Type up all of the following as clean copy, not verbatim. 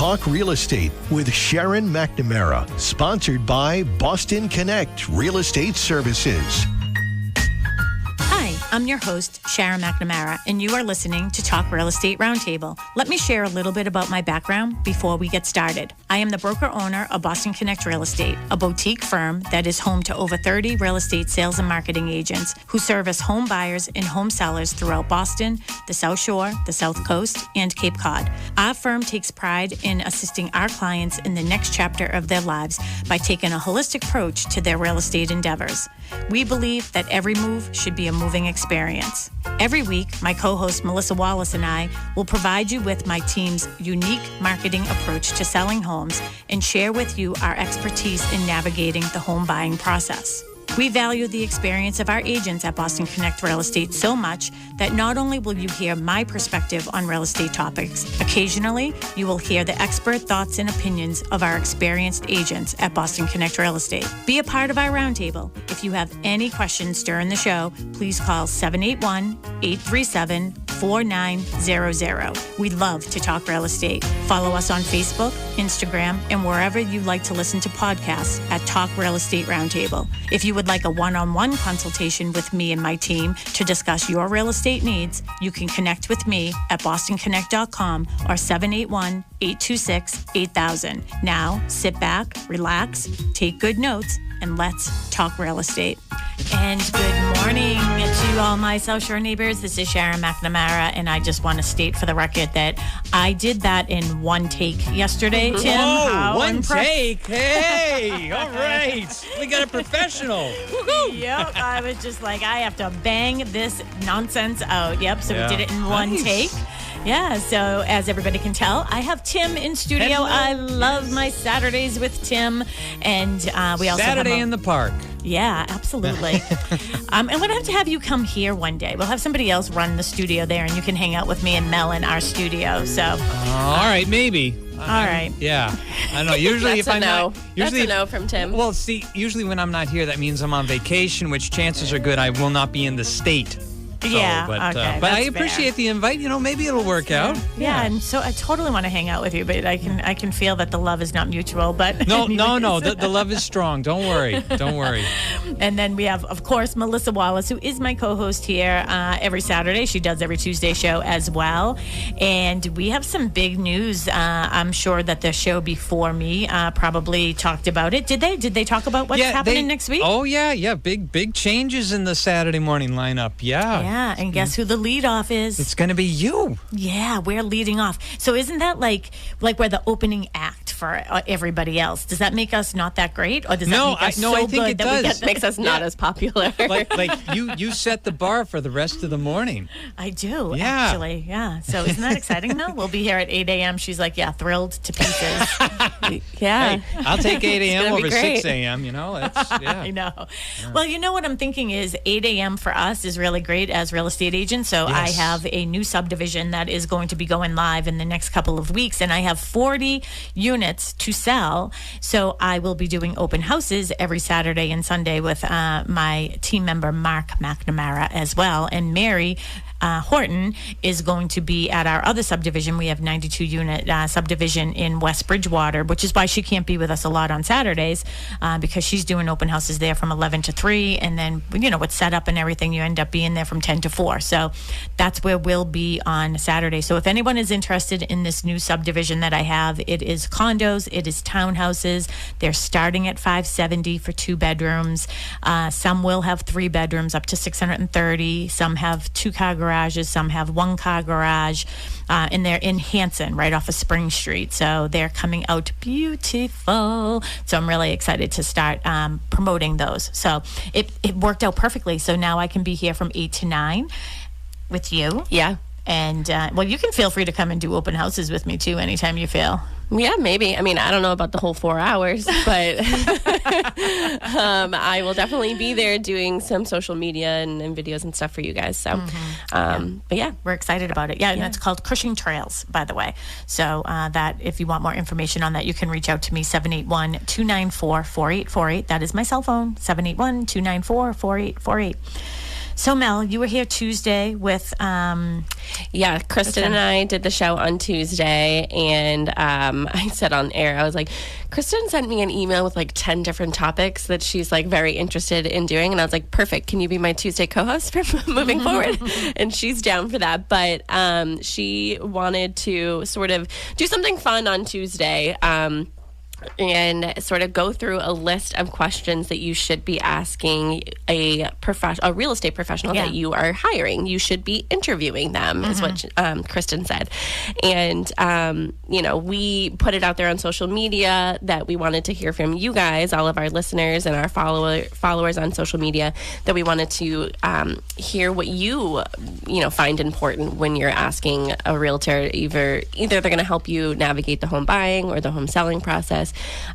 Talk Real Estate with Sharon McNamara, sponsored by Boston Connect Real Estate Services. Hi, I'm your host, Sharon McNamara, and you are listening to Talk Real Estate Roundtable. Let me share a little bit about my background before we get started. I am the broker-owner of Boston Connect Real Estate, a boutique firm that is home to over 30 real estate sales and marketing agents who service home buyers and home sellers throughout Boston, the South Shore, the South Coast, and Cape Cod. Our firm takes pride in assisting our clients in the next chapter of their lives by taking a holistic approach to their real estate endeavors. We believe that every move should be a moving experience. Every week, my co-host Melissa Wallace and I will provide you with my team's unique marketing approach to selling homes and share with you our expertise in navigating the home buying process. We value the experience of our agents at Boston Connect Real Estate so much that not only will you hear my perspective on real estate topics, occasionally you will hear the expert thoughts and opinions of our experienced agents at Boston Connect Real Estate. Be a part of our roundtable. If you have any questions during the show, please call 781-837-4900. We love to talk real estate. Follow us on Facebook, Instagram, and wherever you like to listen to podcasts at Talk Real Estate Roundtable. If you would like a one-on-one consultation with me and my team to discuss your real estate needs, you can connect with me at bostonconnect.com or 781-826-8000. Now, sit back, relax, take good notes, and let's talk real estate. And good morning to all my South Shore neighbors. This is Sharon McNamara, and I just want to state for the record that I did that in one take yesterday, Tim. Whoa, one take? Hey, all right. We got a professional. Yep, I was just like, I have to bang this nonsense out. Yep, so we did it in one take. Yeah, so as everybody can tell, I have Tim in studio. Hello. I love my Saturdays with Tim, and we also Saturday have in the park. Yeah, absolutely. I'm going to have you come here one day. We'll have somebody else run the studio there, and you can hang out with me and Mel in our studio. So, all right, maybe. All right. Yeah, I don't know. Usually, That's a no from Tim. Well, see, usually when I'm not here, that means I'm on vacation, which chances are good I will not be in the state. So, yeah, but okay, I appreciate the invite. You know, maybe it'll work out. Yeah, and so I totally want to hang out with you, but I can feel that the love is not mutual. But No. The love is strong. Don't worry. And then we have, of course, Melissa Wallace, who is my co-host here every Saturday. She does every Tuesday show as well. And we have some big news. I'm sure that the show before me probably talked about it. Did they talk about what's happening next week? Oh, yeah. Big changes in the Saturday morning lineup. Yeah, and guess who the leadoff is? It's going to be you. Yeah, we're leading off. So isn't that like we're the opening act for everybody else? Does that make us not that great, or does that make us so I think good it that does. That makes us not as popular. like you set the bar for the rest of the morning. I do, Yeah. actually. Yeah. So isn't that exciting, Mel? We'll be here at 8 a.m. She's like, yeah, thrilled to pieces. Yeah. Hey, I'll take 8 a.m. gonna be over great. 6 a.m., you know? I know. Yeah. Well, you know what I'm thinking is 8 a.m. for us is really great as real estate agents. So Yes. I have a new subdivision that is going to be going live in the next couple of weeks, and I have 40 units to sell. So I will be doing open houses every Saturday and Sunday with my team member, Mark McNamara, as well. And Mary Horton is going to be at our other subdivision. We have 92 unit subdivision in West Bridgewater, which is why she can't be with us a lot on Saturdays because she's doing open houses there from 11 to 3. And then, you know, with setup and everything, you end up being there from 10 to 4. So that's where we'll be on Saturday. So if anyone is interested in this new subdivision that I have, it is condos, it is townhouses. They're starting at $570 for 2 bedrooms. Some will have 3 bedrooms up to $630. Some have 2-car garages, some have 1-car garage, and they're in Hanson, right off of Spring Street. So they're coming out beautiful. So I'm really excited to start promoting those. So it worked out perfectly. So now I can be here from 8 to 9 with you. Yeah. And, well, you can feel free to come and do open houses with me, too, anytime you feel. Yeah, maybe. I mean, I don't know about the whole 4 hours, but I will definitely be there doing some social media and videos and stuff for you guys. So, but yeah, we're excited about it. Yeah, and it's called Cushing Trails, by the way. So that if you want more information on that, you can reach out to me, 781-294-4848. That is my cell phone, 781-294-4848. So Mel, you were here Tuesday with Yeah, Kristen and I did the show on Tuesday, and I said on air, I was like, Kristen sent me an email with like 10 different topics that she's like very interested in doing, and I was like, perfect, can you be my Tuesday co-host for moving forward? And she's down for that, but she wanted to sort of do something fun on Tuesday, and sort of go through a list of questions that you should be asking a real estate professional that you are hiring. You should be interviewing them, is what Kristen said. And, we put it out there on social media that we wanted to hear from you guys, all of our listeners and our followers on social media, that we wanted to hear what you find important when you're asking a realtor. Either they're going to help you navigate the home buying or the home selling process.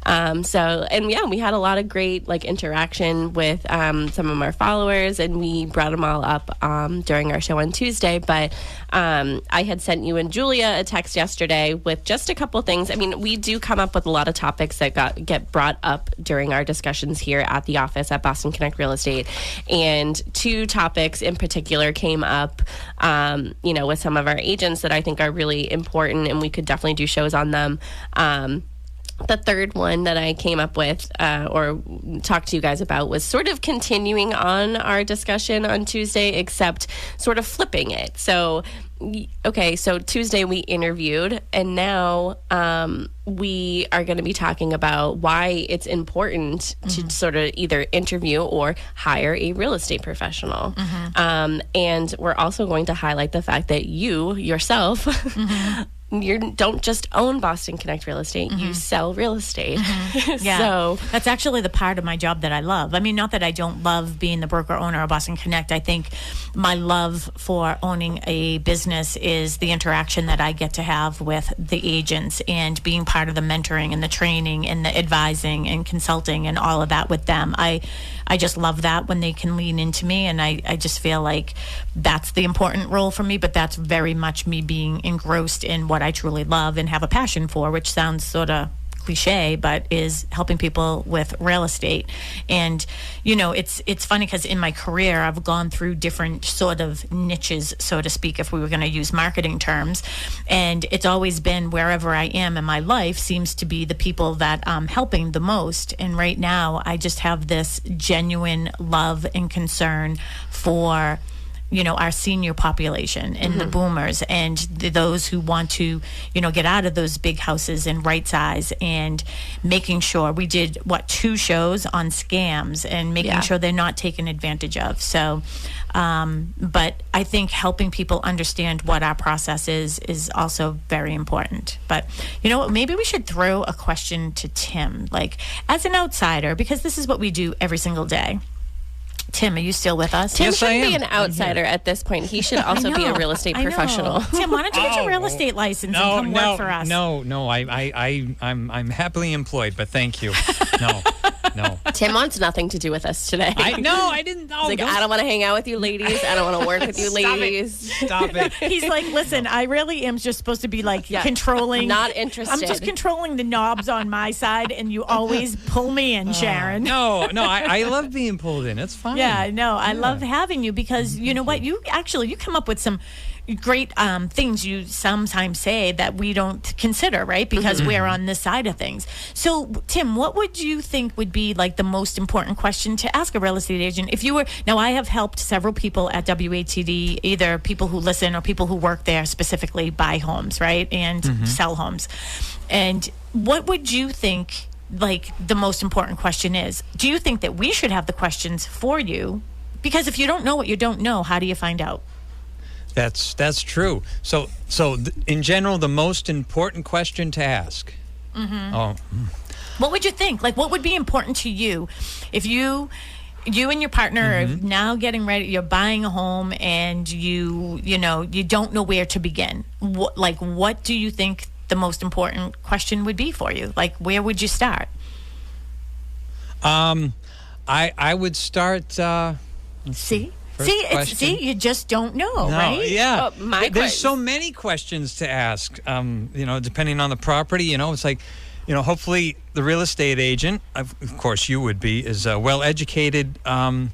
We had a lot of great interaction with some of our followers, and we brought them all up during our show on Tuesday. But I had sent you and Julia a text yesterday with just a couple things. I mean, we do come up with a lot of topics that get brought up during our discussions here at the office at Boston Connect Real Estate, and 2 topics in particular came up, with some of our agents that I think are really important, and we could definitely do shows on them. The third one that I came up with or talked to you guys about was sort of continuing on our discussion on Tuesday, except sort of flipping it. So Tuesday we interviewed, and now we are going to be talking about why it's important to sort of either interview or hire a real estate professional. And we're also going to highlight the fact that you yourself you don't just own Boston Connect Real Estate, you sell real estate. Yeah. So that's actually the part of my job that I love. I mean, not that I don't love being the broker owner of Boston Connect. I think my love for owning a business is the interaction that I get to have with the agents, and being part of the mentoring and the training and the advising and consulting and all of that with them. I just love that when they can lean into me, and I just feel like that's the important role for me, but that's very much me being engrossed in what I truly love and have a passion for, which sounds sort of cliche, but is helping people with real estate. And it's funny because in my career I've gone through different sort of niches, so to speak, if we were going to use marketing terms, and it's always been wherever I am in my life seems to be the people that I'm helping the most. And right now I just have this genuine love and concern for our senior population and the boomers and those who want to, get out of those big houses and right size, and making sure we did 2 shows on scams and making sure they're not taken advantage of. So, but I think helping people understand what our process is also very important. But maybe we should throw a question to Tim, as an outsider, because this is what we do every single day. Tim, are you still with us? Tim Yes, I shouldn't be am. an outsider at this point. He should also be a real estate professional. Tim, why don't you get your real estate license and come work for us? No. I'm happily employed, but thank you. No. Tim wants nothing to do with us today. I didn't know. He's like, I don't want to hang out with you ladies. I don't want to work with you ladies. Stop it. He's like, listen, I really am just supposed to be controlling. Not interested. I'm just controlling the knobs on my side, and you always pull me in, Sharon. No, I love being pulled in. It's fine. Yeah, no, I love having you, because you know what? You come up with some great things you sometimes say that we don't consider, right? Because we're on this side of things. So, Tim, what would you think would be the most important question to ask a real estate agent? If you were, now I have helped several people at WATD, either people who listen or people who work there specifically buy homes, right? And sell homes. And what would you think the most important question is? Do you think that we should have the questions for you? Because if you don't know what you don't know, how do you find out? That's true. So in general, the most important question to ask. What would you think? What would be important to you if you and your partner are now getting ready, you're buying a home, and you don't know where to begin? What do you think the most important question would be for you? Where would you start? I would start. See, you just don't know, No, right? Yeah. quiz. There's so many questions to ask. Depending on the property, it's hopefully the real estate agent, of course you would be, is well educated on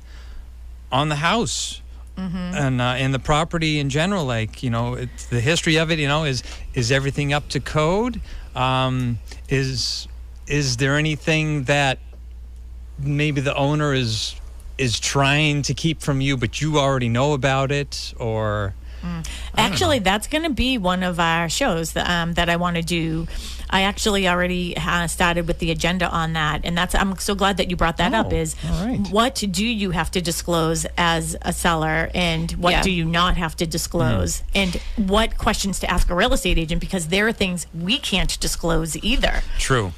the house, and in the property in general, like, it's the history of it, is everything up to code? Is there anything that maybe the owner is trying to keep from you, but you already know about it? Or Actually, that's going to be one of our shows that I want to do. I actually already started with the agenda on that, and I'm so glad that you brought that up. Is all right. What do you have to disclose as a seller, and what do you not have to disclose, and what questions to ask a real estate agent, because there are things we can't disclose either. True.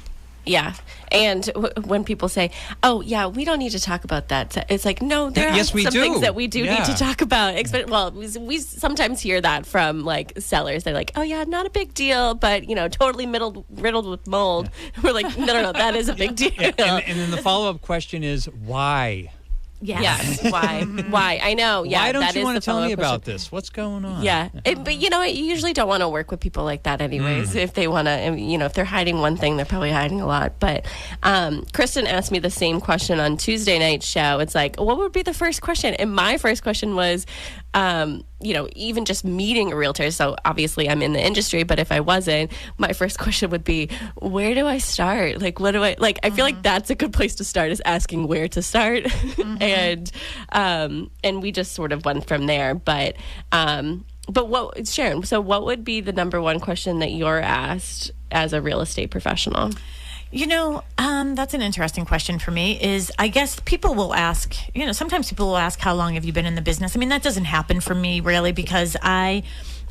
Yeah. And when people say, oh, yeah, we don't need to talk about that, it's like, no, there are some things that we do need to talk about. Well, we sometimes hear that from, like, sellers. They're like, oh, yeah, not a big deal, but, totally riddled with mold. We're like, no, that is a big deal. And then the follow-up question is, why? Yes. Why? Why? I know. Yeah. Why don't that you is want the to tell me follow-up about question. this? What's going on? Yeah. But you usually don't want to work with people like that anyways. If they want to, if they're hiding one thing, they're probably hiding a lot. But Kristen asked me the same question on Tuesday night's show. It's like, what would be the first question? And my first question was, even just meeting a realtor. So obviously I'm in the industry, but if I wasn't, my first question would be, where do I start? Like, what do I, like, I feel like that's a good place to start, is asking where to start. And we just sort of went from there. But what, Sharon, so what would be the number one question that you're asked as a real estate professional? That's an interesting question for me. Is, I guess people will ask, sometimes people will ask, how long have you been in the business? I mean, that doesn't happen for me really, because I'm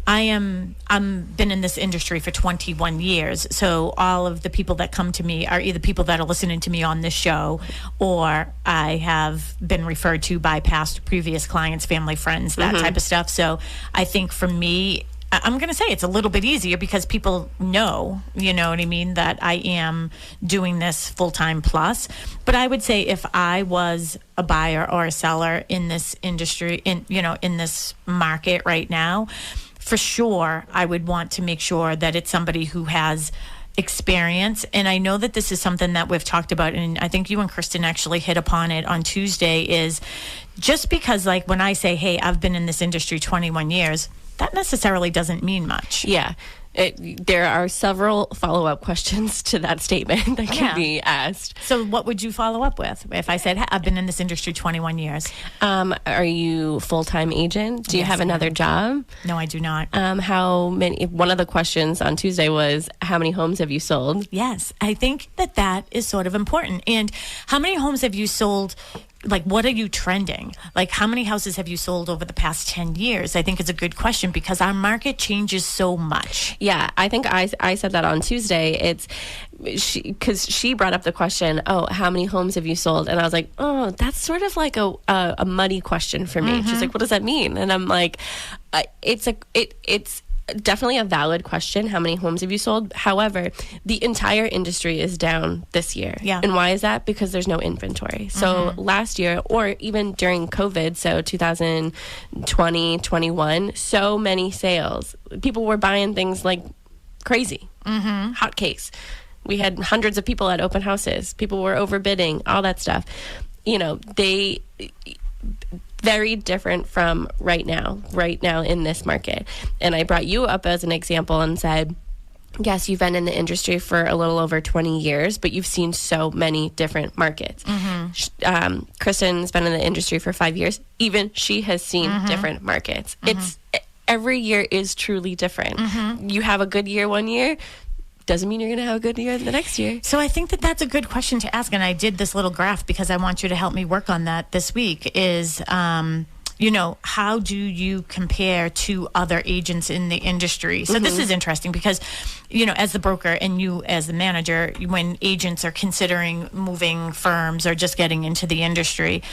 been in this industry for 21 years. So all of the people that come to me are either people that are listening to me on this show, or I have been referred to by previous clients, family, friends, that type of stuff. So I think for me, I'm going to say it's a little bit easier because people know, you know what I mean, that I am doing this full-time plus. But I would say if I was a buyer or a seller in this industry, in this market right now, for sure, I would want to make sure that it's somebody who has experience. And I know that this is something that we've talked about, and I think you and Kristen actually hit upon it on Tuesday, is just because, like, when I say, hey, I've been in this industry 21 years, that necessarily doesn't mean much. Yeah. There are several follow-up questions to that statement that can be asked. So what would you follow up with if I said, I've been in this industry 21 years? Are you full-time agent? Do you have another job? No, I do not. How many? One of the questions on Tuesday was, how many homes have you sold? Yes, I think that is sort of important. And how many homes have you sold? Like, what are you trending? Like, how many houses have you sold over the past 10 years? I think it's a good question because our market changes so much. Yeah, I think I said that on Tuesday. It's because she brought up the question, oh, how many homes have you sold? And I was like, oh, that's sort of like a muddy question for me. She's like, what does that mean? And I'm like, it's definitely a valid question. How many homes have you sold? However, the entire industry is down this year. Yeah. And why is that? Because there's no inventory. So last year, or even during COVID, so 2020, 21, so many sales. People were buying things like crazy. Hotcakes. We had hundreds of people at open houses. People were overbidding, all that stuff. Very different from right now in this market. And I brought you up as an example and said, yes, you've been in the industry for a little over 20 years, but you've seen so many different markets. Kristen's been in the industry for 5 years. Even she has seen different markets. It's every year is truly different. You have a good year one year, doesn't mean you're going to have a good year the next year. So I think that's a good question to ask. And I did this little graph because I want you to help me work on that this week is, how do you compare to other agents in the industry? So this is interesting because, as the broker and you as the manager, when agents are considering moving firms or just getting into the industry,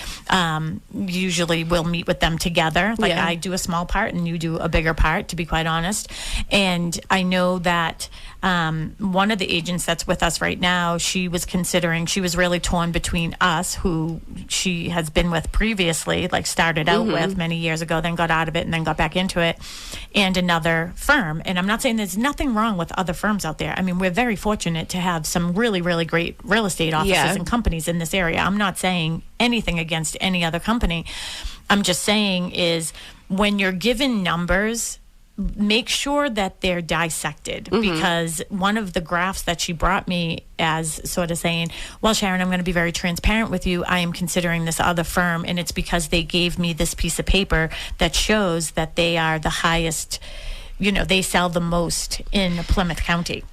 usually we'll meet with them together. Like I do a small part and you do a bigger part, to be quite honest. And I know that One of the agents that's with us right now, she was really torn between us, who she has been with previously, like started out with many years ago, then got out of it and then got back into it, and another firm. And I'm not saying there's nothing wrong with other firms out there. I mean, we're very fortunate to have some really, really great real estate offices and companies in this area. I'm not saying anything against any other company. I'm just saying is when you're given numbers, make sure that they're dissected, because one of the graphs that she brought me as sort of saying, well, Sharon, I'm going to be very transparent with you. I am considering this other firm, and it's because they gave me this piece of paper that shows that they are the highest, they sell the most in Plymouth County.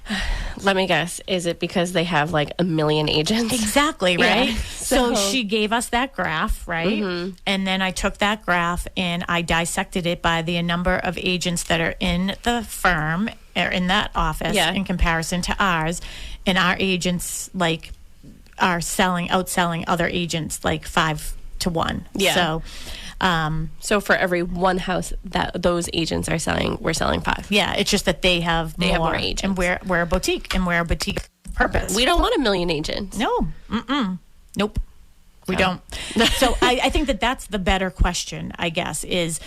Let me guess. Is it because they have like 1 million agents? Exactly, right? Yeah. So she gave us that graph, right? And then I took that graph and I dissected it by the number of agents that are in the firm or in that office in comparison to ours. And our agents are outselling other agents like 5 to 1. Yeah. So for every one house that those agents are selling, we're selling 5. Yeah, it's just that they have more agents. And we're a boutique, and we're a boutique purpose. We don't want 1 million agents. No. Nope. We don't. So I think that's the better question, I guess, is,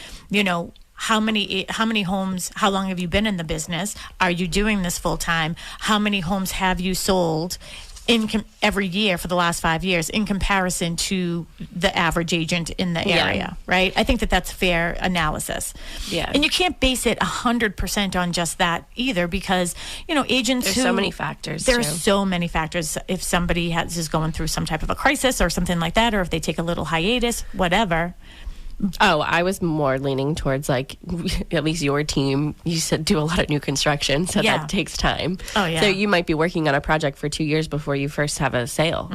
how many homes, how long have you been in the business? Are you doing this full time? How many homes have you sold every year for the last 5 years in comparison to the average agent in the area, right? I think that's fair analysis. Yeah. And you can't base it 100% on just that either, because, agents There's so many factors. There are so many factors. If somebody is going through some type of a crisis or something like that, or if they take a little hiatus, whatever. Oh, I was more leaning towards at least your team. You said do a lot of new construction, so that takes time. Oh, yeah. So you might be working on a project for 2 years before you first have a sale.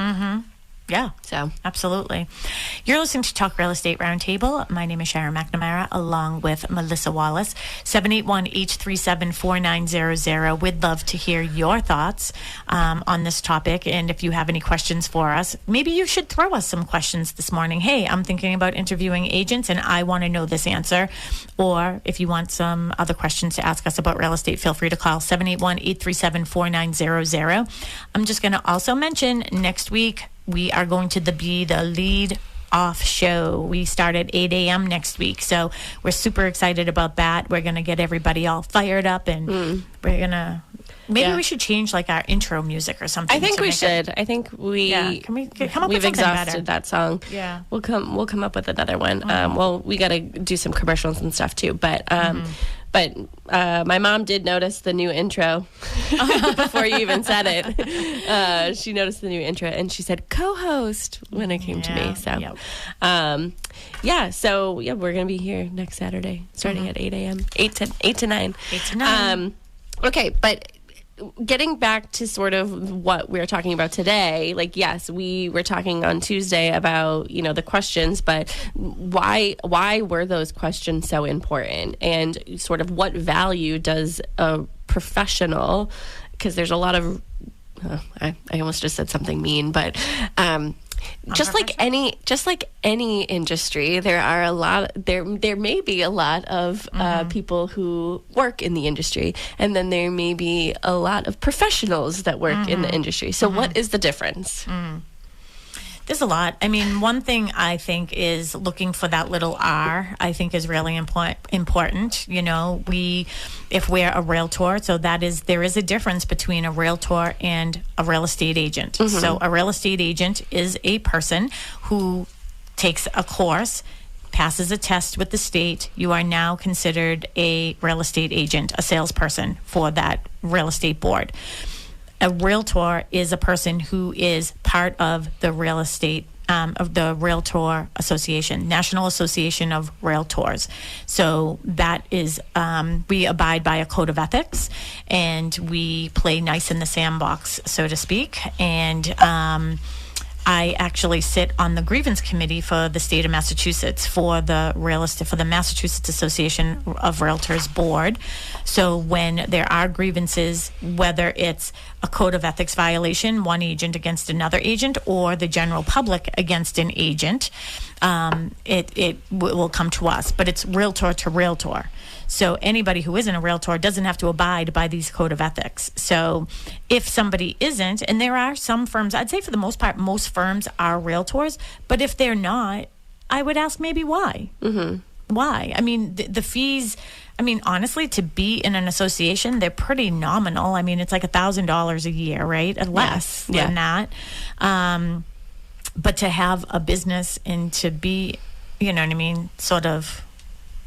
Yeah. So absolutely. You're listening to Talk Real Estate Roundtable. My name is Sharon McNamara, along with Melissa Wallace. 781-837-4900. We'd love to hear your thoughts on this topic. And if you have any questions for us, maybe you should throw us some questions this morning. Hey, I'm thinking about interviewing agents and I want to know this answer. Or if you want some other questions to ask us about real estate, feel free to call 781-837-4900. I'm just going to also mention next week, we are going to be the lead off show. We start at 8 a.m. next week. So we're super excited about that. We're going to get everybody all fired up, and we're going to, maybe we should change our intro music or something. I think we should. I think can we come up with something exhausted better? That song. Yeah. We'll come up with another one. Well, we got to do some commercials and stuff too, but my mom did notice the new intro before you even said it. She noticed the new intro and she said co-host when it came to me. So, we're going to be here next Saturday starting at 8 a.m., 8 to 9. 8 to 9. Okay, but getting back to sort of what we're talking about today, yes, we were talking on Tuesday about, the questions, but why were those questions so important? And sort of what value does a professional, because there's a lot of, I almost just said something mean, but just like any industry, there may be a lot of people who work in the industry, and then there may be a lot of professionals that work in the industry. So what is the difference? There's a lot. I mean, one thing I think is looking for that little R, I think is really important. If we're a realtor, so there is a difference between a realtor and a real estate agent. So a real estate agent is a person who takes a course, passes a test with the state. You are now considered a real estate agent, a salesperson for that real estate board. A realtor is a person who is part of the real estate, of the Realtor Association, National Association of Realtors. So that is, we abide by a code of ethics, and we play nice in the sandbox, so to speak. And I actually sit on the grievance committee for the state of Massachusetts for the Massachusetts Association of Realtors board. So when there are grievances, whether it's a code of ethics violation, one agent against another agent, or the general public against an agent, it will come to us. But it's realtor to realtor. So anybody who isn't a realtor doesn't have to abide by these code of ethics. So if somebody isn't, and there are some firms, I'd say for the most part, most firms are realtors, but if they're not, I would ask maybe why. Why? I mean, the fees, I mean, honestly, to be in an association, they're pretty nominal. I mean, it's like $1,000 a year, right? Less than that. But to have a business and to be, you know what I mean, sort of,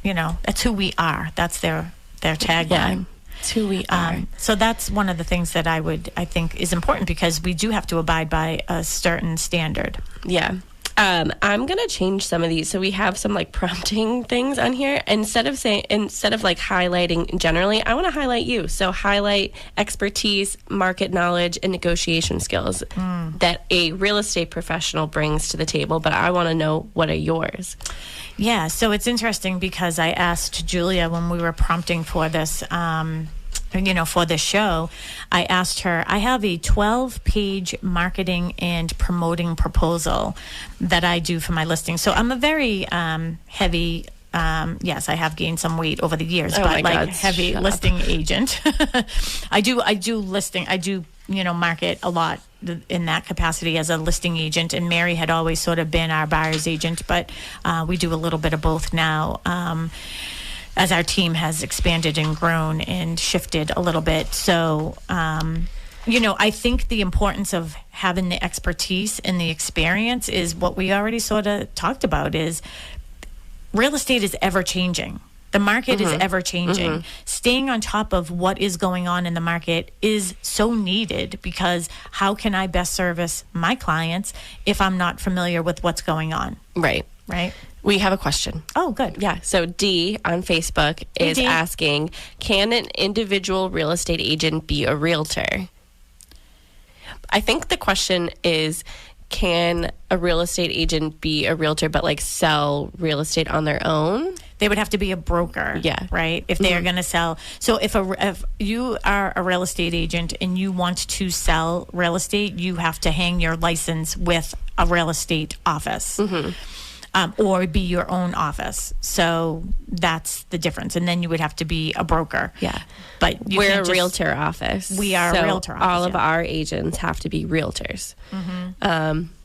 you know, that's who we are. That's their tagline. Yeah, it's who we are. So that's one of the things that I think is important, because we do have to abide by a certain standard. Yeah. I'm going to change some of these. So we have some like prompting things on here. Instead of like highlighting generally, I want to highlight you. So highlight expertise, market knowledge, and negotiation skills that a real estate professional brings to the table. But I want to know, what are yours? Yeah. So it's interesting because I asked Julia when we were prompting for this, for this show, I asked her, I have a 12-page marketing and promoting proposal that I do for my listing. So I'm a very heavy, yes, I have gained some weight over the years, but like heavy listing agent. I do listing. I do, market a lot in that capacity as a listing agent. And Mary had always sort of been our buyer's agent, but we do a little bit of both now. As our team has expanded and grown and shifted a little bit. So, I think the importance of having the expertise and the experience is what we already sort of talked about, is real estate is ever changing. The market is ever changing. Staying on top of what is going on in the market is so needed, because how can I best service my clients if I'm not familiar with what's going on? Right. We have a question. Oh, good. Yeah. So D on Facebook is asking, can an individual real estate agent be a realtor? I think the question is, can a real estate agent be a realtor but like sell real estate on their own? They would have to be a broker. Yeah. Right? If they are going to sell. So if you are a real estate agent and you want to sell real estate, you have to hang your license with a real estate office. Or be your own office. So that's the difference. And then you would have to be a broker. Yeah. But we're a realtor office. We are a realtor office. All of our agents have to be realtors.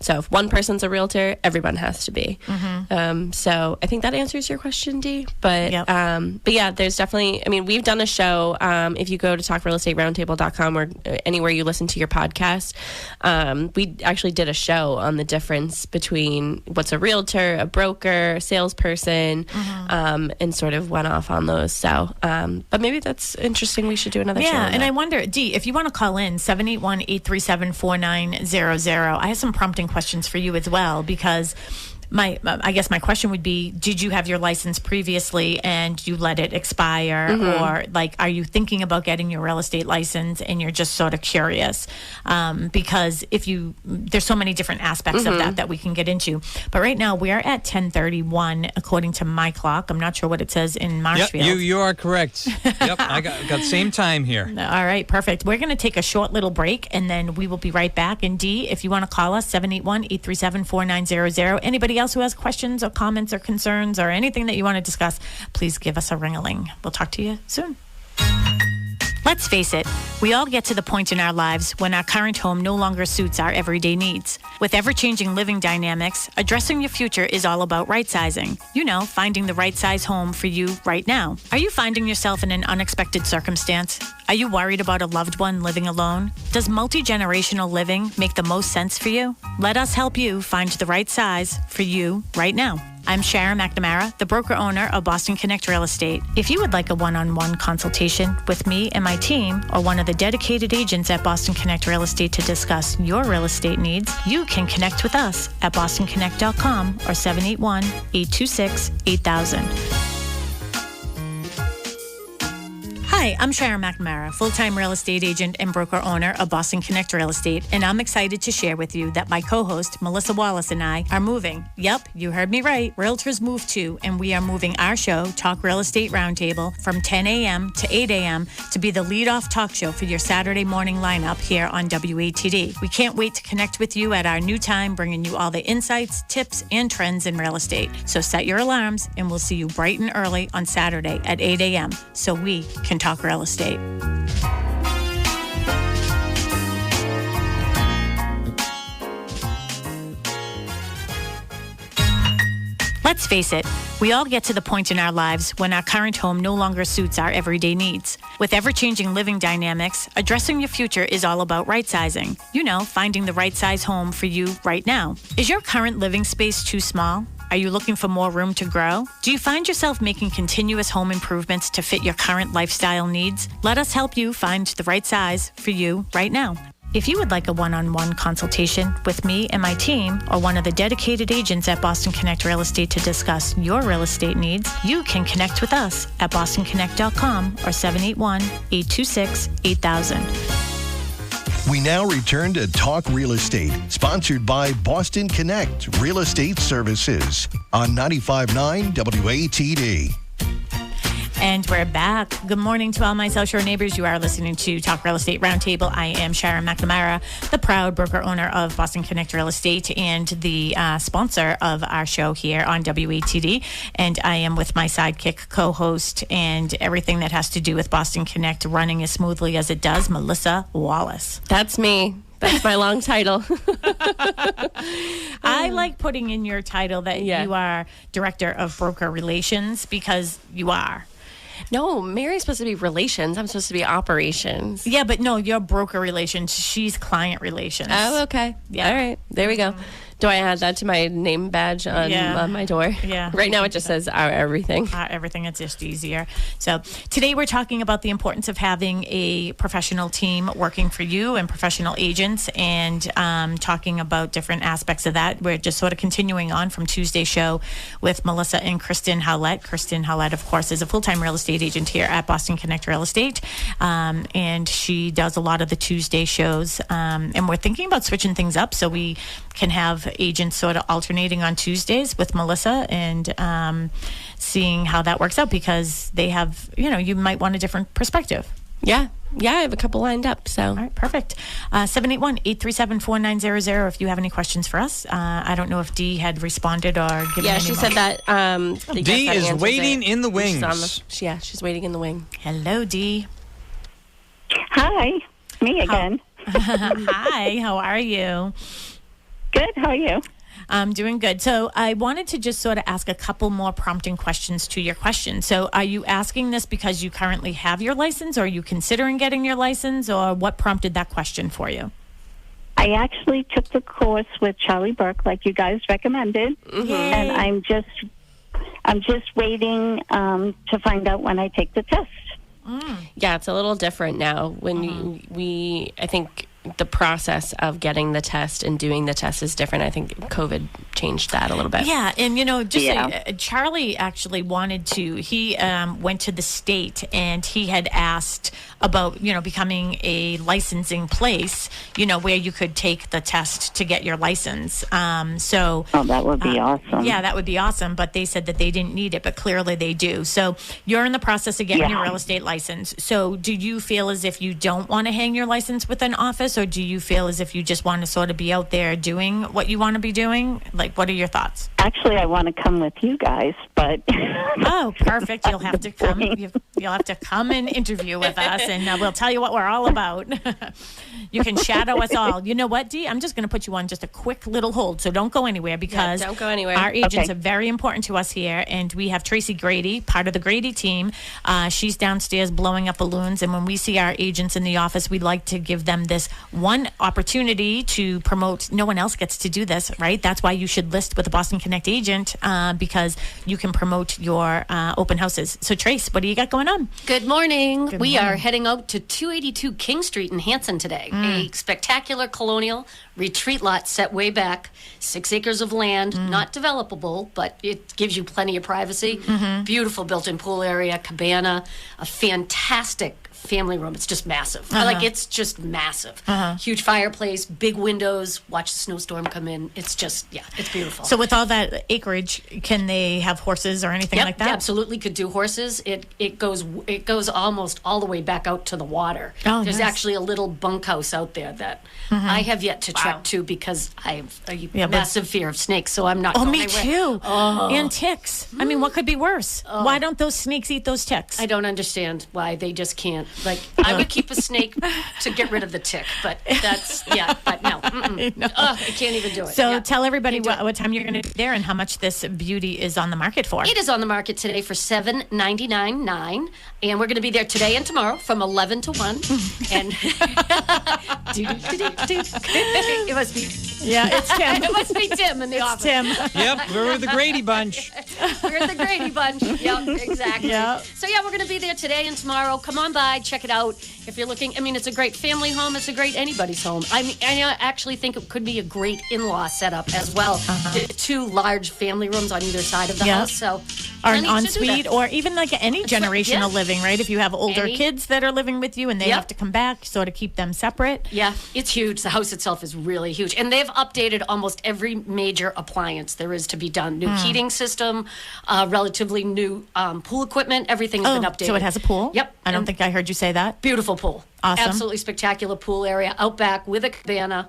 So if one person's a realtor, everyone has to be. So I think that answers your question, Dee. But yeah, there's definitely, I mean, we've done a show. If you go to talkrealestateroundtable.com or anywhere you listen to your podcast, we actually did a show on the difference between what's a realtor, a broker, a salesperson, and sort of went off on those. So, but maybe that's interesting. We should do another show. Yeah, and I wonder, Dee, if you want to call in, 781-837-4900. I have some prompting questions for you as well, because I guess my question would be, did you have your license previously and you let it expire? Or like, are you thinking about getting your real estate license and you're just sort of curious? Because there's so many different aspects of that we can get into. But right now we are at 10:31 according to my clock. I'm not sure what it says in Marshfield. Yep, you are correct. Yep, I got same time here. All right, perfect. We're going to take a short little break and then we will be right back. And Dee, if you want to call us, 781-837-4900. Anybody else who has questions or comments or concerns or anything that you want to discuss, please give us a ring-a-ling. We'll talk to you soon. Let's face it, we all get to the point in our lives when our current home no longer suits our everyday needs. With ever-changing living dynamics, addressing your future is all about right-sizing. Finding the right size home for you right now. Are you finding yourself in an unexpected circumstance? Are you worried about a loved one living alone? Does multi-generational living make the most sense for you? Let us help you find the right size for you right now. I'm Sharon McNamara, the broker-owner of Boston Connect Real Estate. If you would like a one-on-one consultation with me and my team, or one of the dedicated agents at Boston Connect Real Estate to discuss your real estate needs, you can connect with us at bostonconnect.com or 781-826-8000. Hi, Hi, I'm Sharon McNamara, full-time real estate agent and broker-owner of Boston Connect Real Estate, and I'm excited to share with you that my co-host, Melissa Wallace, and I are moving. Yep, you heard me right. Realtors Move too, and we are moving our show, Talk Real Estate Roundtable, from 10 a.m. to 8 a.m. to be the lead-off talk show for your Saturday morning lineup here on WATD. We can't wait to connect with you at our new time, bringing you all the insights, tips, and trends in real estate. So set your alarms, and we'll see you bright and early on Saturday at 8 a.m. so we can talk real estate. Let's face it, we all get to the point in our lives when our current home no longer suits our everyday needs. With ever-changing living dynamics, addressing your future is all about right-sizing. You know, finding the right size home for you right now. Is your current living space too small? Are you looking for more room to grow? Do you find yourself making continuous home improvements to fit your current lifestyle needs? Let us help you find the right size for you right now. If you would like a one-on-one consultation with me and my team or one of the dedicated agents at Boston Connect Real Estate to discuss your real estate needs, you can connect with us at bostonconnect.com or 781-826-8000. We now return to Talk Real Estate, sponsored by Boston Connect Real Estate Services on 95.9 WATD. And we're back. Good morning to all my South Shore neighbors. You are listening to Talk Real Estate Roundtable. I am Sharon McNamara, the proud broker owner of Boston Connect Real Estate and the sponsor of our show here on WATD. And I am with my sidekick co-host and everything that has to do with Boston Connect running as smoothly as it does, Melissa Wallace. That's me. That's my long title. I like putting in your title that you are Director of Broker Relations because you are. No, Mary's supposed to be relations. I'm supposed to be operations. Yeah, but no, you're broker relations. She's client relations. Oh, okay. Yeah. All right. There we go. Do I add that to my name badge on my door? Yeah. Right now it just says our everything. Everything. It's just easier. So today we're talking about the importance of having a professional team working for you and professional agents and talking about different aspects of that. We're just sort of continuing on from Tuesday's show with Melissa and Kristen Howlett. Kristen Howlett, of course, is a full-time real estate agent here at Boston Connect Real Estate. And she does a lot of the Tuesday shows. And we're thinking about switching things up so we can have agents sort of alternating on Tuesdays with Melissa and seeing how that works out because they have, you might want a different perspective. Yeah, I have a couple lined up. So, all right, perfect. 781-837-4900 if you have any questions for us. I don't know if Dee had responded or given any she said that. Dee is waiting in the wings. She's waiting in the wing. Hello, Dee. Hi, me again. Hi, how are you? Good, how are you? I'm doing good. So I wanted to just sort of ask a couple more prompting questions to your question. So are you asking this because you currently have your license, or are you considering getting your license, or what prompted that question for you? I actually took the course with Charlie Burke, like you guys recommended, and I'm just waiting to find out when I take the test. Yeah, it's a little different now. When I think the process of getting the test and doing the test is different. I think COVID changed that a little bit. Yeah, and Charlie actually wanted to. He went to the state and he had asked about becoming a licensing place, where you could take the test to get your license. That would be awesome. Yeah, that would be awesome. But they said that they didn't need it, but clearly they do. So you're in the process of getting your real estate license. So do you feel as if you don't want to hang your license with an office? Or do you feel as if you just want to sort of be out there doing what you want to be doing? Like, what are your thoughts? Actually, I want to come with you guys, but... Oh, perfect. You'll have to come. You'll have to come and interview with us, and we'll tell you what we're all about. You can shadow us all. You know what, Dee? I'm just going to put you on just a quick little hold, so don't go anywhere because don't go anywhere. Our agents are very important to us here, and we have Tracy Grady, part of the Grady team. She's downstairs blowing up balloons, and when we see our agents in the office, we like to give them this one opportunity to promote. No one else gets to do this, right? That's why you should list with the Boston Connect Connect agent because you can promote your open houses. So, Trace, what do you got going on? Good morning. Good We morning. are heading out to 282 King Street in Hanson today. A spectacular colonial retreat lot set way back, 6 acres of land, not developable, but it gives you plenty of privacy. Beautiful built-in pool area, cabana, a fantastic family room. It's just massive. Like, it's just massive. Huge fireplace, big windows, watch the snowstorm come in. It's just, it's beautiful. So, with all that acreage, can they have horses or anything like that? Absolutely could do horses. It goes almost all the way back out to the water. Oh, There's nice. actually a little bunkhouse out there that I have yet to trek to because I have a massive fear of snakes, so I'm not Oh, going me anywhere. too. And ticks. I mean, what could be worse? Why don't those snakes eat those ticks? I don't understand why they just can't. Like, I would keep a snake to get rid of the tick, but that's, but no. I can't even do it. So Yeah. tell everybody Can't do it. what time you're going to be there and how much this beauty is on the market for. It is on the market today for $799.9, and we're going to be there today and tomorrow from 11 to 1. And it must be Yeah, it's Tim. it must be Tim in the office. Tim. Yep, we're the Grady Bunch. We're the Grady Bunch. Yep, exactly. Yeah. So we're going to be there today and tomorrow. Come on by, check it out. If you're looking, I mean, it's a great family home. It's a great anybody's home. I mean, I actually think it could be a great in-law setup as well. 2 large family rooms on either side of the Yeah. house. So Or an plenty to do ensuite, there. or even like any generational yeah. living, right? If you have older Any- kids that are living with you and they Yep. have to come back, sort of keep them separate. Yeah, it's huge. The house itself is really huge. And they've updated almost every major appliance there is to be done. New heating system, relatively new pool equipment. Everything has been updated. So it has a pool? Yep. I don't And think I heard you say that. beautiful pool. Awesome. Absolutely spectacular pool area out back with a cabana.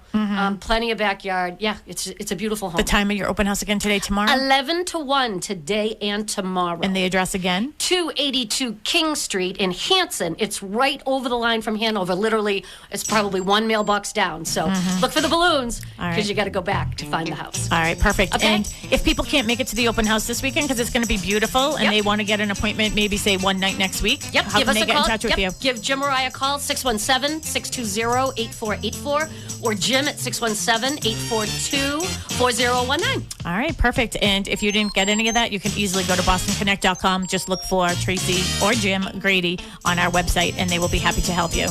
Plenty of backyard. Yeah, it's a beautiful home. The time of your open house again today, tomorrow? 11 to 1 today and tomorrow. And the address again? 282 King Street in Hanson. It's right over the line from Hanover. Literally, it's probably 1 mailbox down. So look for the balloons All because right. you got to go back to find the house. All right, perfect. Okay. And if people can't make it to the open house this weekend because it's going to be beautiful and Yep. they want to get an appointment, maybe say one night next week, Yep, how give can us they a get call. in touch with you? Give Jim or I a call, 617-620-8484, or Jim at 617-842-4019. All right, perfect. And if you didn't get any of that, you can easily go to bostonconnect.com. Just look for Tracy or Jim Grady on our website, and they will be happy to help you.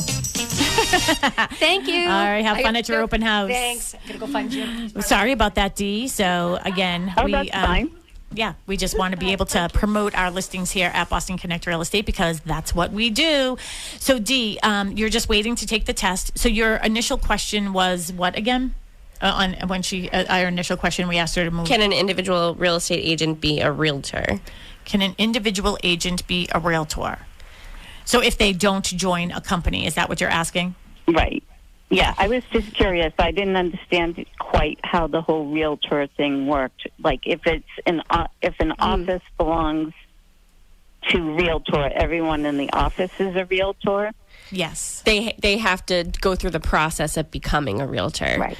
Thank you. All right, have fun at your open house. Thanks. I'm going to go find Jim. Sorry about that, Dee. So, again, That's fine. Yeah, we just want to be able to promote our listings here at Boston Connect Real Estate because that's what we do. So, Dee, you're just waiting to take the test. So, your initial question was what again? On when our initial question, we asked her to move. Can an individual real estate agent be a realtor? Can an individual agent be a realtor? So, if they don't join a company, is that what you're asking? Right. Yeah, I was just curious. I didn't understand quite how the whole realtor thing worked. Like, if it's if an office belongs to realtor, everyone in the office is a realtor. Yes. They have to go through the process of becoming a realtor. Right.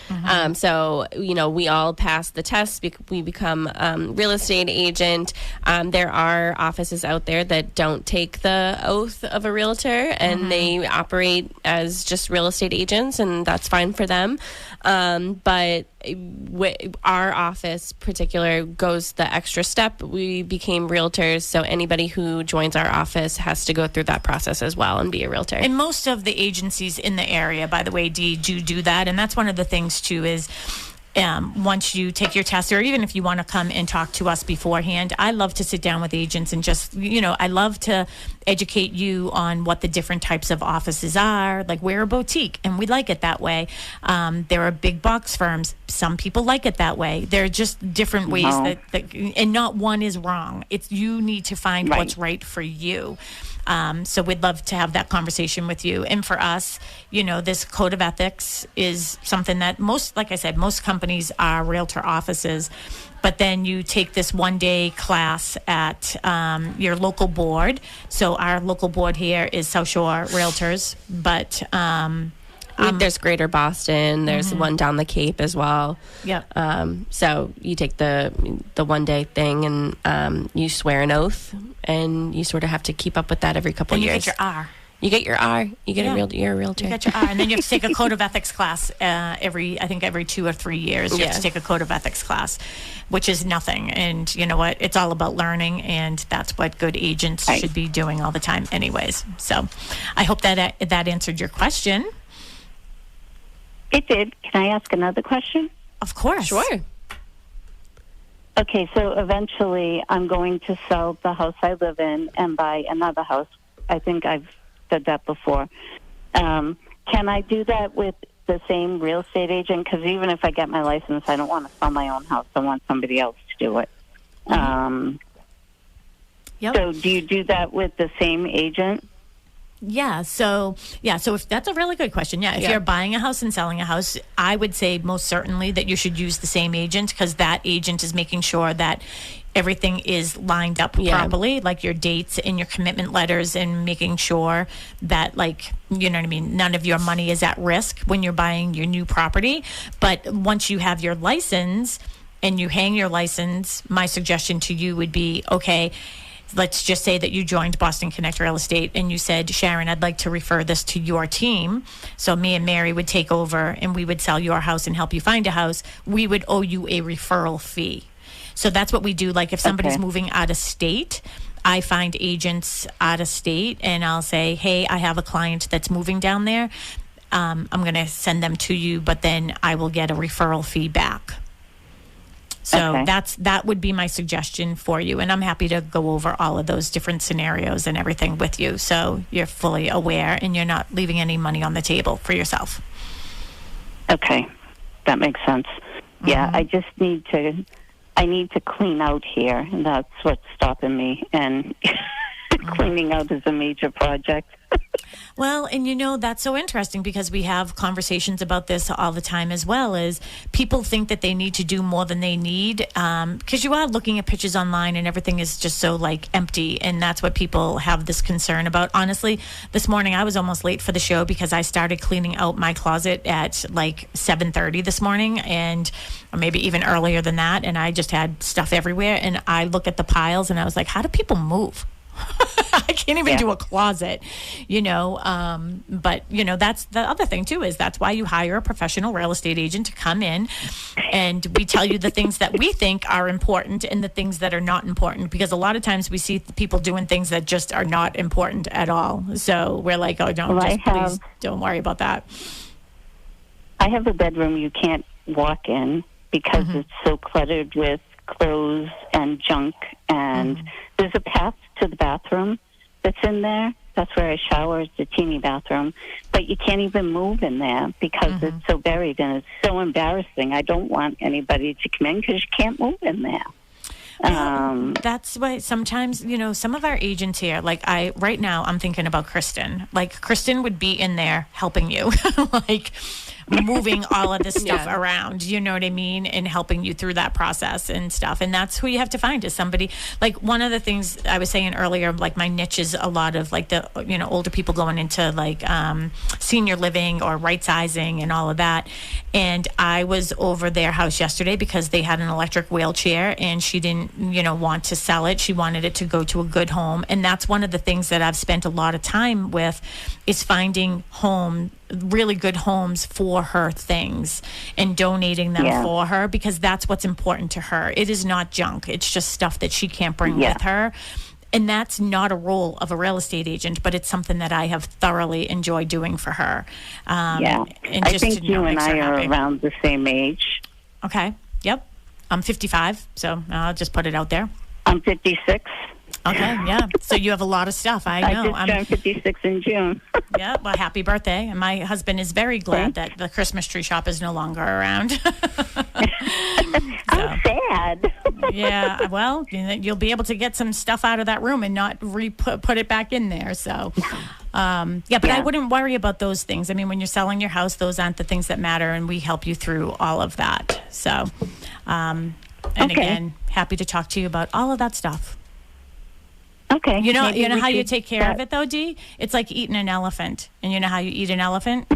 So, we all pass the test. We become real estate agent. There are offices out there that don't take the oath of a realtor, and they operate as just real estate agents, and that's fine for them. But our office particular goes the extra step. We became realtors, so anybody who joins our office has to go through that process as well and be a realtor. And most of the agencies in the area, by the way, do that. And that's one of the things, too, is once you take your test, or even if you want to come and talk to us beforehand, I love to sit down with agents and just, I love to educate you on what the different types of offices are. Like, we're a boutique, and we like it that way. There are big box firms. Some people like it that way. There are just different ways that and not one is wrong. It's you need to find what's right for you. So we'd love to have that conversation with you. And for us, this code of ethics is something that most companies are realtor offices. But then you take this 1-day class at your local board. So our local board here is South Shore Realtors, but there's Greater Boston. There's one down the Cape as well. Yeah. So you take the 1-day thing and you swear an oath, and you sort of have to keep up with that every couple Then of you years. get your R. You get your R. You get you're a realtor. You get your R, and then you have to take a code of ethics class every 2 or 3 years. You have to take a code of ethics class, which is nothing. And you know what? It's all about learning, and that's what good agents should be doing all the time, anyways. So, I hope that answered your question. It did. Can I ask another question? Of course. Sure. Okay, so eventually I'm going to sell the house I live in and buy another house. I think I've said that before. Can I do that with the same real estate agent? Because even if I get my license, I don't want to sell my own house. I want somebody else to do it. Yep. So do you do that with the same agent? So if that's a really good question. If you're buying a house and selling a house, I would say most certainly that you should use the same agent, because that agent is making sure that everything is lined up properly, like your dates and your commitment letters, and making sure that, like, you know what I mean, none of your money is at risk when you're buying your new property. But once you have your license and you hang your license, my suggestion to you would be, okay, let's just say that you joined Boston Connect Real Estate and you said, Sharon, I'd like to refer this to your team. So me and Mary would take over and we would sell your house and help you find a house. We would owe you a referral fee. So that's what we do. Like if somebody's moving out of state, I find agents out of state and I'll say, hey, I have a client that's moving down there. I'm going to send them to you, but then I will get a referral fee back. So that would be my suggestion for you. And I'm happy to go over all of those different scenarios and everything with you, so you're fully aware and you're not leaving any money on the table for yourself. Okay. That makes sense. Mm-hmm. Yeah, I just need to clean out here, and that's what's stopping me. And cleaning out is a major project. Well, and you know, that's so interesting because we have conversations about this all the time as well, is people think that they need to do more than they need, because you are looking at pictures online and everything is just so like empty, and that's what people have this concern about. Honestly, this morning I was almost late for the show because I started cleaning out my closet at like 7:30 this morning, and or maybe even earlier than that, and I just had stuff everywhere, and I look at the piles and I was like, how do people move? I can't even do a closet, you know. But, you know, that's the other thing, too, is that's why you hire a professional real estate agent to come in and we tell you the things that we think are important and the things that are not important, because a lot of times we see people doing things that just are not important at all. So we're like, oh, please don't worry about that. I have a bedroom you can't walk in because it's so cluttered with clothes and junk, and there's a path to the bathroom that's in there. That's where I shower. It's a teeny bathroom, but you can't even move in there because it's so buried, and it's so embarrassing. I don't want anybody to come in because you can't move in there. That's why sometimes, you know, some of our agents here, like right now I'm thinking about Kristen. Like Kristen would be in there helping you, like moving all of this stuff around, you know what I mean, and helping you through that process and stuff. And that's who you have to find, is somebody. Like one of the things I was saying earlier, like my niche is a lot of like the, you know, older people going into like senior living or right sizing and all of that. And I was over their house yesterday because they had an electric wheelchair and she didn't, you know, want to sell it. She wanted it to go to a good home. And that's one of the things that I've spent a lot of time with, is finding really good homes for her things and donating them for her, because that's what's important to her. It is not junk. It's just stuff that she can't bring with her. And that's not a role of a real estate agent, but it's something that I have thoroughly enjoyed doing for her. And I think you and I are around the same age. Okay. Yep. I'm 55, so I'll just put it out there. I'm 56. Okay, yeah. So you have a lot of stuff. I know. I just turned 56 in June. Yeah, well, happy birthday. And my husband is very glad that the Christmas tree shop is no longer around. I'm sad. Yeah, well, you'll be able to get some stuff out of that room and not put it back in there. So, but I wouldn't worry about those things. I mean, when you're selling your house, those aren't the things that matter, and we help you through all of that. So, again, happy to talk to you about all of that stuff. Okay. You know how you take care of it, though, Dee? It's like eating an elephant. And you know how you eat an elephant?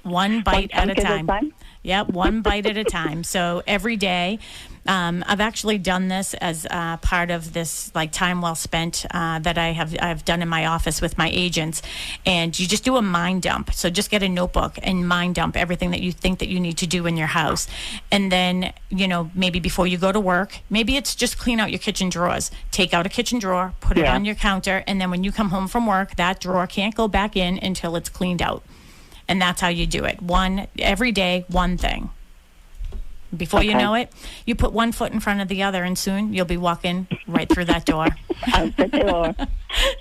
One bite at a time. Yep, one bite at a time. So every day, I've actually done this as part of this like time well spent that I've done in my office with my agents, and you just do a mind dump. So just get a notebook and mind dump everything that you think that you need to do in your house, and then maybe before you go to work, maybe it's just clean out your kitchen drawers. Take out a kitchen drawer, put it on your counter, and then when you come home from work, that drawer can't go back in until it's cleaned out. And that's how you do it. Every day, one thing. Before you know it, you put one foot in front of the other, and soon you'll be walking right through that door. Out the door.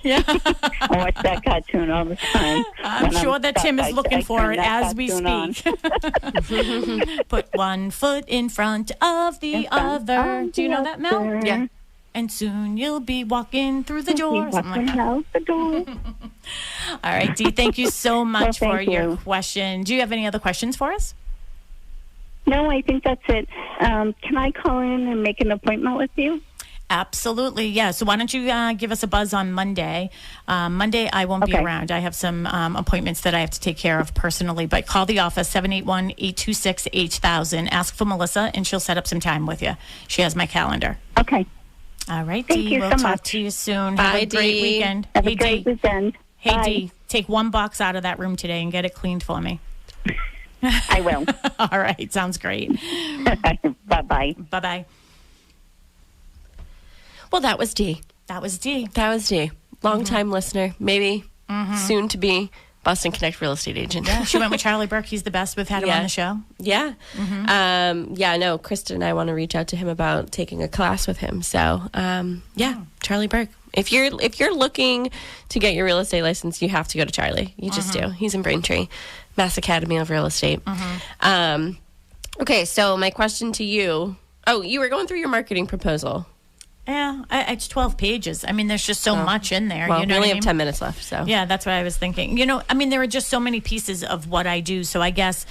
Yeah. I watch that cartoon all the time. I'm sure that Tim is looking for it as we speak. Put one foot in front of the other. Do you know that, Mel? Yeah. And soon you'll be walking through the door. Walking out the door. All right, Dee, thank you so much Well, for thank your you. question. Do you have any other questions for us? No, I think that's it. Can I call in and make an appointment with you? Absolutely, yeah. So why don't you give us a buzz on Monday? Monday, I won't be around. I have some appointments that I have to take care of personally. But call the office, 781-826-8000. Ask for Melissa, and she'll set up some time with you. She has my calendar. Okay. All right, Thank Dee. you We'll so talk much. to you soon. Bye, Have a great Dee. weekend. Have Hey, a great Dee. weekend. Hey, Bye. Dee. Take one box out of that room today and get it cleaned for me. I will. All right, sounds great. Bye-bye. Bye-bye. Well, that was Dee. That was Dee. That was Dee. Long-time listener, maybe soon to be Boston Connect real estate agent. Yeah, she went with Charlie Burke. He's the best. We've had him on the show. Yeah. No, Krista and I want to reach out to him about taking a class with him. So, Charlie Burke. If you're looking to get your real estate license, you have to go to Charlie. You just do. He's in Braintree, Mass Academy of Real Estate. Okay, so my question to you. Oh, you were going through your marketing proposal. Yeah, it's 12 pages. I mean, there's just so much in there. Well, you know we only what I have mean? 10 minutes left, so. Yeah, that's what I was thinking. There are just so many pieces of what I do. So I guess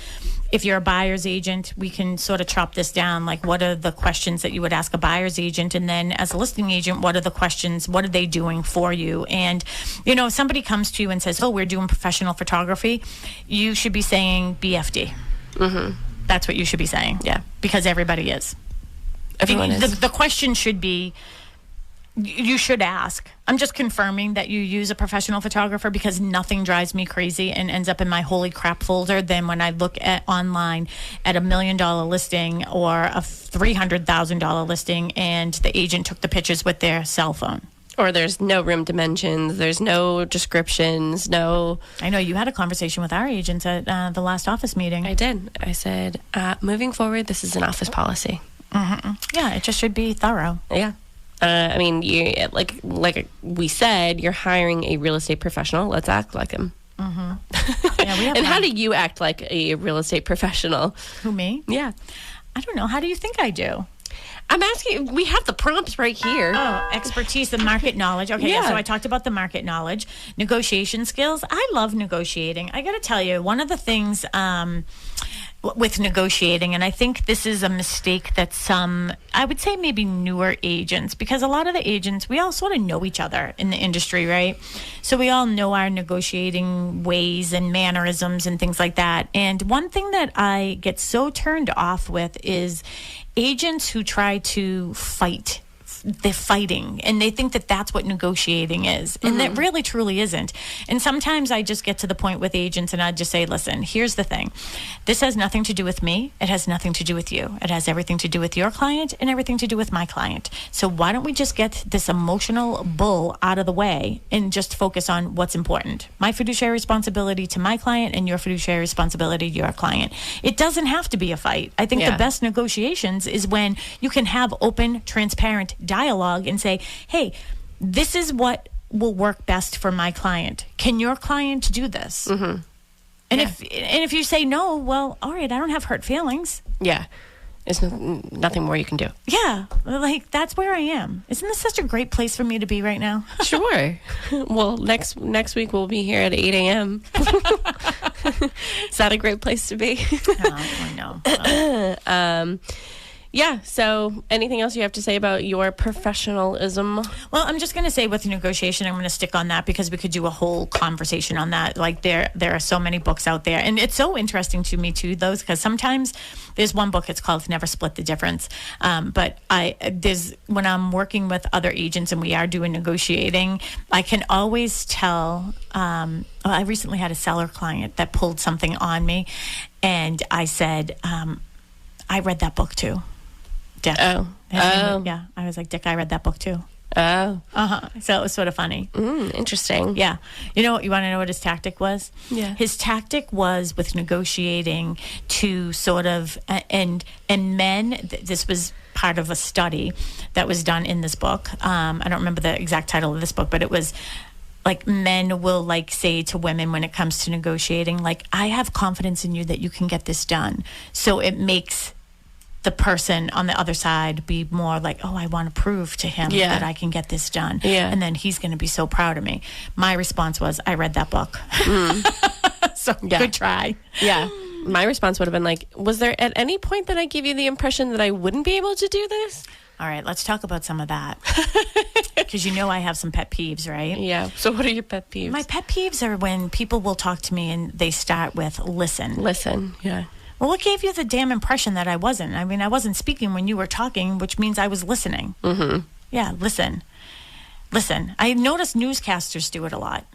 if you're a buyer's agent, we can sort of chop this down. Like, what are the questions that you would ask a buyer's agent? And then as a listing agent, what are the questions? What are they doing for you? And, if somebody comes to you and says, oh, we're doing professional photography, you should be saying BFD. Mm-hmm. That's what you should be saying. Yeah. Because everybody is. Everyone is. The question should be, you should ask. I'm just confirming that you use a professional photographer, because nothing drives me crazy and ends up in my holy crap folder than when I look at online at $1 million listing or a $300,000 listing and the agent took the pictures with their cell phone. Or there's no room dimensions, there's no descriptions, no... I know you had a conversation with our agents at the last office meeting. I did. I said, moving forward, this is an office policy. Mm-hmm. Yeah, it just should be thorough. Yeah. You like we said, you're hiring a real estate professional. Let's act like him. Mm-hmm. Yeah, we have And how do you act like a real estate professional? Who, me? Yeah. I don't know. How do you think I do? I'm asking, we have the prompts right here. Oh, expertise and market knowledge. Okay, Yeah. so I talked about the market knowledge. Negotiation skills. I love negotiating. I got to tell you, one of the things with negotiating, and I think this is a mistake that some, I would say maybe newer agents, because a lot of the agents, we all sort of know each other in the industry, right? So we all know our negotiating ways and mannerisms and things like that. And one thing that I get so turned off with is agents who try to fight. They're fighting, and they think that that's what negotiating is, and that really truly isn't. And sometimes I just get to the point with agents and I just say, listen, here's the thing. This has nothing to do with me. It has nothing to do with you. It has everything to do with your client and everything to do with my client. So why don't we just get this emotional bull out of the way and just focus on what's important? My fiduciary responsibility to my client and your fiduciary responsibility to your client. It doesn't have to be a fight. I think the best negotiations is when you can have open, transparent dialogue and say, hey, this is what will work best for my client. Can your client do this? Mm-hmm. And if you say no, well, all right, I don't have hurt feelings. Yeah. There's nothing more you can do. Yeah, like that's where I am. Isn't this such a great place for me to be right now? Sure. Well, next week we'll be here at 8 a.m. Is that a great place to be? I know. Yeah. So anything else you have to say about your professionalism? Well, I'm just going to say with negotiation, I'm going to stick on that because we could do a whole conversation on that. Like there are so many books out there. And it's so interesting to me too, those, because sometimes there's one book, it's called Never Split the Difference. But when I'm working with other agents and we are doing negotiating, I can always tell. I recently had a seller client that pulled something on me, and I said, I read that book too. Dick. Oh. Yeah. I was like, Dick, I read that book too. Oh. So it was sort of funny. Interesting. Yeah. You want to know what his tactic was? Yeah. His tactic was with negotiating to sort of, and men, this was part of a study that was done in this book. I don't remember the exact title of this book, but it was like men will like say to women when it comes to negotiating, like, I have confidence in you that you can get this done. So it makes the person on the other side be more like, oh, I want to prove to him that I can get this done. Yeah. And then he's going to be so proud of me. My response was, I read that book. So good try. Yeah. My response would have been like, was there at any point that I gave you the impression that I wouldn't be able to do this? All right, let's talk about some of that. Because I have some pet peeves, right? Yeah. So what are your pet peeves? My pet peeves are when people will talk to me and they start with listen. Listen. Yeah. Well, what gave you the damn impression that I wasn't? I mean, I wasn't speaking when you were talking, which means I was listening. Mm-hmm. Yeah, listen. Listen. I noticed newscasters do it a lot.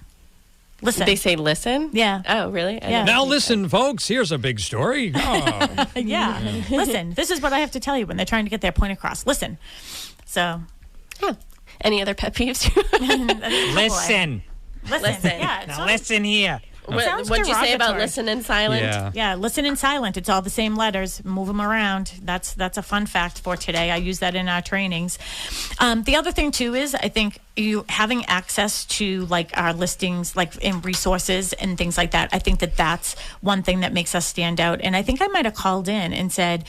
Listen. They say listen? Yeah. Oh, really? Yeah. Now listen, folks, here's a big story. Oh. Yeah. Listen, this is what I have to tell you when they're trying to get their point across. Listen. So. Huh. Any other pet peeves? Listen. Listen. Yeah. Now listen here. What'd you say about derogatory. listen and silent? Yeah, listen and silent. It's all the same letters. Move them around. That's a fun fact for today. I use that in our trainings. The other thing too is I think you having access to like our listings, like in resources and things like that. I think that's one thing that makes us stand out. And I think I might have called in and said,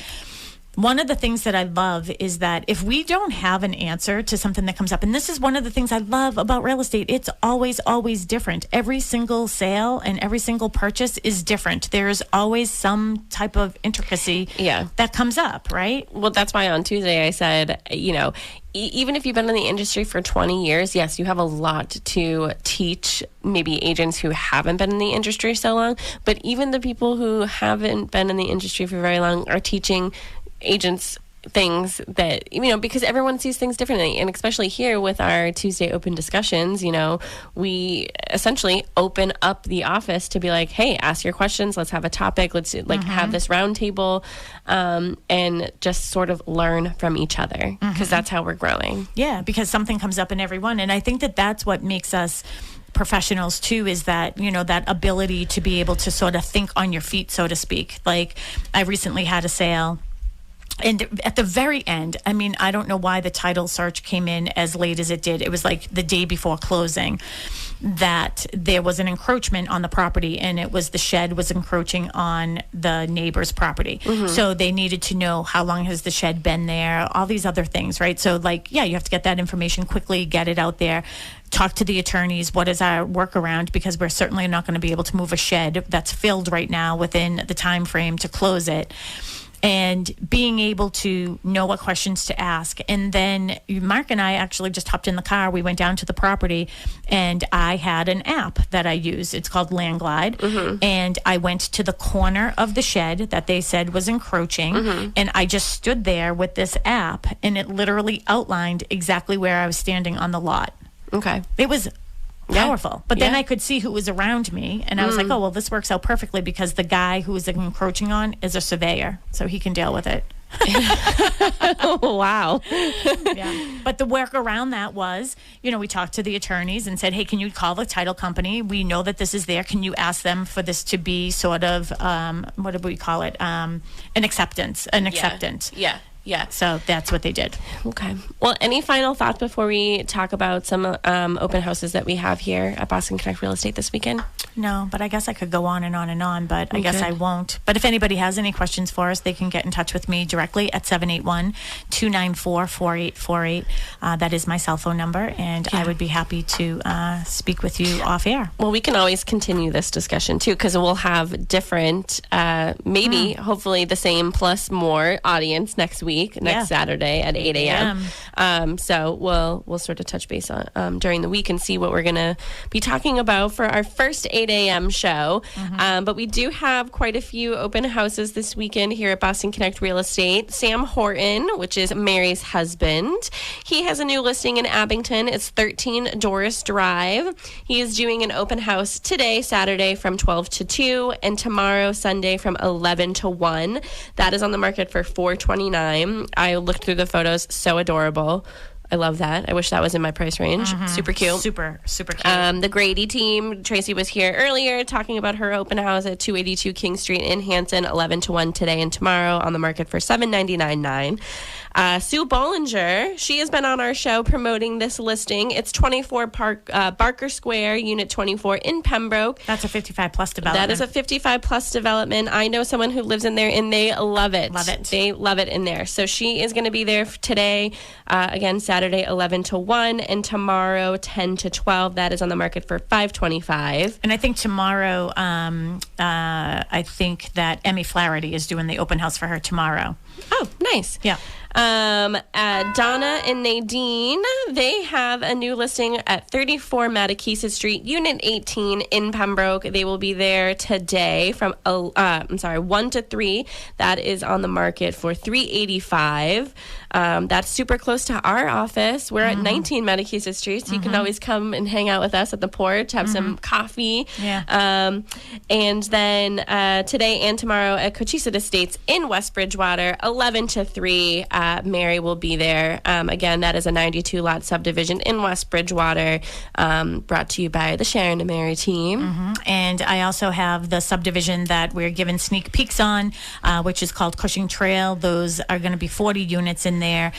one of the things that I love is that if we don't have an answer to something that comes up, and this is one of the things I love about real estate, it's always, always different. Every single sale and every single purchase is different. There's always some type of intricacy that comes up, right? Well, that's why on Tuesday I said, even if you've been in the industry for 20 years, yes, you have a lot to teach maybe agents who haven't been in the industry so long. But even the people who haven't been in the industry for very long are teaching agents things that, because everyone sees things differently. And especially here with our Tuesday open discussions, we essentially open up the office to be like, hey, ask your questions. Let's have a topic. Let's have this round table and just sort of learn from each other because that's how we're growing. Yeah, because something comes up in everyone. And I think that's what makes us professionals too, is that, that ability to be able to sort of think on your feet, so to speak. Like I recently had a sale. And at the very end, I mean, I don't know why the title search came in as late as it did. It was like the day before closing that there was an encroachment on the property, and it was the shed was encroaching on the neighbor's property. So they needed to know how long has the shed been there, all these other things, right? So you have to get that information quickly, get it out there, talk to the attorneys. What is our workaround? Because we're certainly not going to be able to move a shed that's filled right now within the time frame to close it. And being able to know what questions to ask. And then Mark and I actually just hopped in the car. We went down to the property, and I had an app that I use. It's called Landglide. And I went to the corner of the shed that they said was encroaching. And I just stood there with this app, and it literally outlined exactly where I was standing on the lot. Okay. It was powerful. But then I could see who was around me, and I was like, oh, well, this works out perfectly because the guy who was encroaching on is a surveyor, so he can deal with it. Wow. Yeah. But the work around that was, we talked to the attorneys and said, hey, can you call the title company? We know that this is there. Can you ask them for this to be sort of, what do we call it? An acceptance. Yeah. So that's what they did. Okay. Well, any final thoughts before we talk about some open houses that we have here at Boston Connect Real Estate this weekend? No, but I guess I could go on and on and on, but I guess I won't. But if anybody has any questions for us, they can get in touch with me directly at 781-294-4848. That is my cell phone number, and I would be happy to speak with you off air. Well, we can always continue this discussion, too, because we'll have different, maybe, hopefully the same plus more audience next week. week next Saturday at 8 a.m. So we'll sort of touch base on during the week and see what we're going to be talking about for our first 8 a.m. show. But we do have quite a few open houses this weekend here at Boston Connect Real Estate. Sam Horton, which is Mary's husband, he has a new listing in Abington. It's 13 Doris Drive. He is doing an open house today, Saturday, from 12 to 2, and tomorrow, Sunday, from 11 to 1. That is on the market for $429. I looked through the photos. So adorable. I love that. I wish that was in my price range. Super cute. Super cute. The Grady team, Tracy was here earlier talking about her open house at 282 King Street in Hanson, 11 to 1 today and tomorrow, on the market for $799.9. Sue Bollinger, she has been on our show promoting this listing. It's 24 Barker Square, Unit 24 in Pembroke. That's a 55-plus development. That is a 55-plus development. I know someone who lives in there, and they love it. Love it. They love it in there. So she is going to be there today, again, Saturday, 11 to 1, and tomorrow, 10 to 12. That is on the market for $525. And I think tomorrow, I think that Emmy Flaherty is doing the open house for her tomorrow. Oh, nice. Yeah. Donna and Nadine, they have a new listing at 34 Mattakesa Street, Unit 18 in Pembroke. They will be there today from 1 to 3. That is on the market for $385. That's super close to our office. We're at 19 Mattakesa Street, so you can always come and hang out with us at the porch, have some coffee. Yeah. And then today and tomorrow at Cochise Estates in West Bridgewater, 11 to 3. Mary will be there. Again, that is a 92-lot subdivision in West Bridgewater, brought to you by the Sharon and Mary team. And I also have the subdivision that we're given sneak peeks on, which is called Cushing Trail. Those are going to be 40 units in there.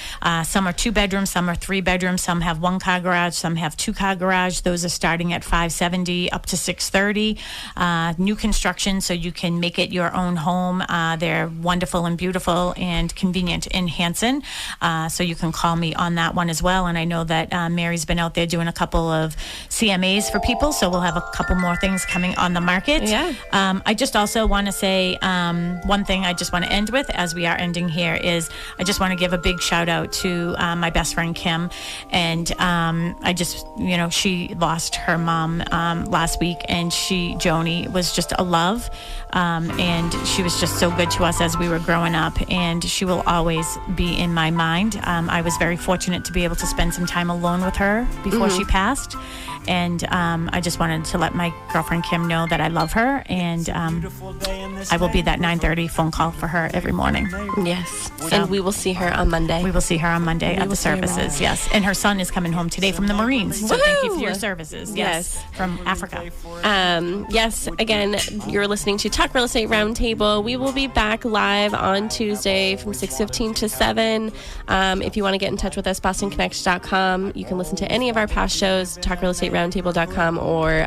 Some are 2 bedrooms, some are 3 bedrooms, some have 1-car garage, some have 2-car garage. Those are starting at $570 up to $630. New construction, so you can make it your own home. They're wonderful and beautiful and convenient in Hanson. So you can call me on that one as well. And I know that Mary's been out there doing a couple of CMAs for people, so we'll have a couple more things coming on the market. Yeah. I just also want to say one thing I just want to end with, as we are ending here, is I just want to give a big shout out to my best friend Kim. And I just, she lost her mom last week, and Joni was just a love. And she was just so good to us as we were growing up, and she will always be in my mind. I was very fortunate to be able to spend some time alone with her before she passed. And I just wanted to let my girlfriend Kim know that I love her, and I will be that 9:30 phone call for her every morning. Yes. And we will see her on Monday. We will see her on Monday at the services, yes. And her son is coming home today from the Marines, so thank you for your services. Yes. From Africa. Yes, again, you're listening to Talk Real Estate Roundtable. We will be back live on Tuesday from 6:15 to 7. If you want to get in touch with us, BostonConnect.com. You can listen to any of our past shows, TalkRealEstateRoundtable.com, or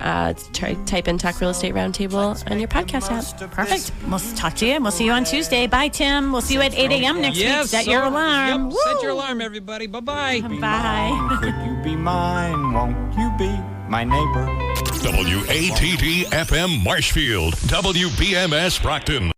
type in Talk Real Estate Roundtable on your podcast app. Perfect. We'll talk to you, and we'll see you on Tuesday. Bye, Tim. We'll see you at 8 a.m. next week. Set your alarm. Yep, set your alarm, everybody. Bye-bye. Bye. Could you be mine? Won't you be my neighbor? WATD FM Marshfield, WBMS Brockton.